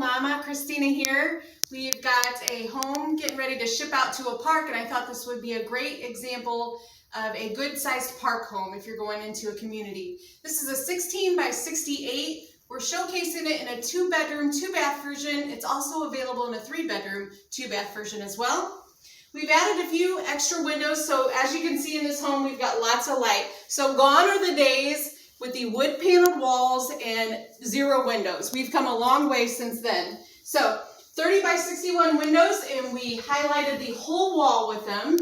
Mama Christina here. We've got a home getting ready to ship out to a park, and I thought this would be a great example of a good-sized park home if you're going into a community. This is a 16 by 68. We're showcasing it in a 2-bedroom, 2-bath version. It's also available in a 3-bedroom, 2-bath version as well. We've added a few extra windows, so as you can see in this home, we've got lots of light. So gone are the days with the wood paneled walls and 0 windows. We've come a long way since then. So 30 by 61 windows, and we highlighted the whole wall with them.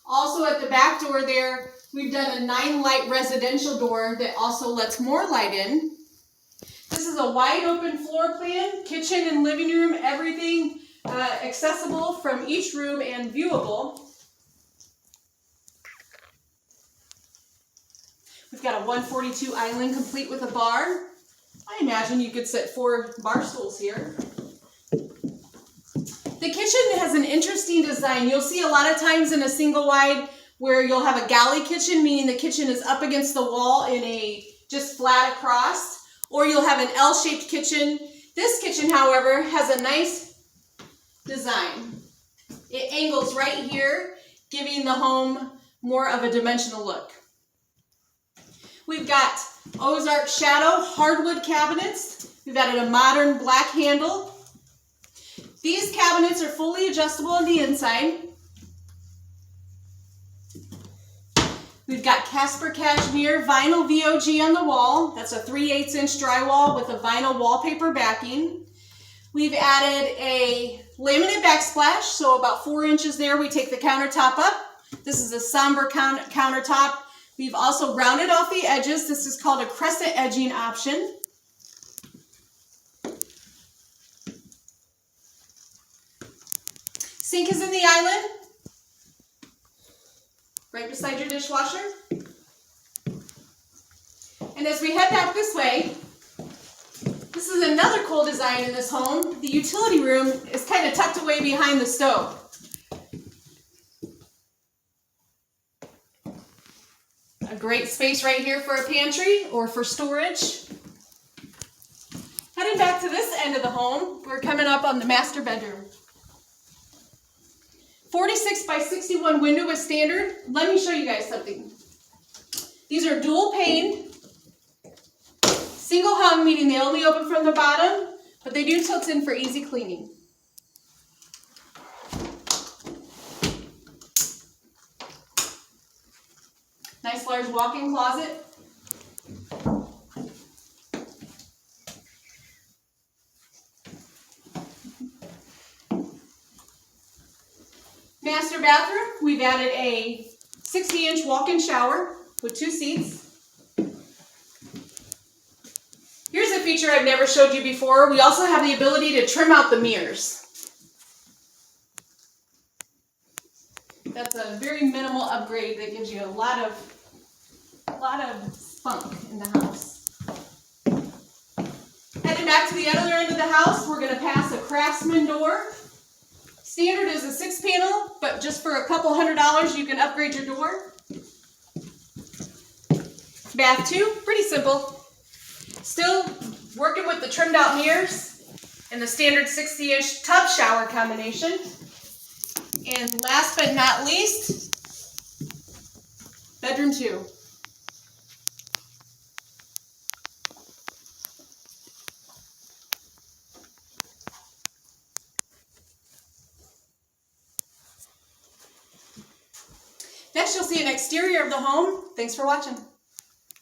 Also at the back door there, we've done a 9-light residential door that also lets more light in. This is a wide open floor plan, kitchen and living room, everything accessible from each room and viewable. We've got a 142 island complete with a bar. I imagine you could sit 4 bar stools here. The kitchen has an interesting design. You'll see a lot of times in a single wide where you'll have a galley kitchen, meaning the kitchen is up against the wall in a just flat across, or you'll have an L-shaped kitchen. This kitchen, however, has a nice design. It angles right here, giving the home more of a dimensional look. We've got Ozark Shadow hardwood cabinets. We've added a modern black handle. These cabinets are fully adjustable on the inside. We've got Casper Cashmere vinyl VOG on the wall. That's a 3/8 inch drywall with a vinyl wallpaper backing. We've added a laminate backsplash, so about 4 inches there. We take the countertop up. This is a somber countertop. We've also rounded off the edges. This is called a crescent edging option. Sink is in the island, right beside your dishwasher. And as we head back this way, this is another cool design in this home. The utility room is kind of tucked away behind the stove. A great space right here for a pantry or for storage. Heading back to this end of the home, we're coming up on the master bedroom. 46 by 61 window is standard. Let me show you guys something. These are dual pane, single hung, meaning they only open from the bottom, but they do tilt in for easy cleaning. Nice large walk-in closet. Master bathroom, we've added a 60-inch walk-in shower with 2 seats. Here's a feature I've never showed you before. We also have the ability to trim out the mirrors. That's a very minimal upgrade that gives you a lot of spunk in the house. Heading back to the other end of the house, we're going to pass a Craftsman door. Standard is a 6-panel, but just for a couple $100 you can upgrade your door. Bath 2, pretty simple. Still working with the trimmed out mirrors and the standard 60-inch tub shower combination. And last but not least, bedroom 2. Next, you'll see an exterior of the home. Thanks for watching.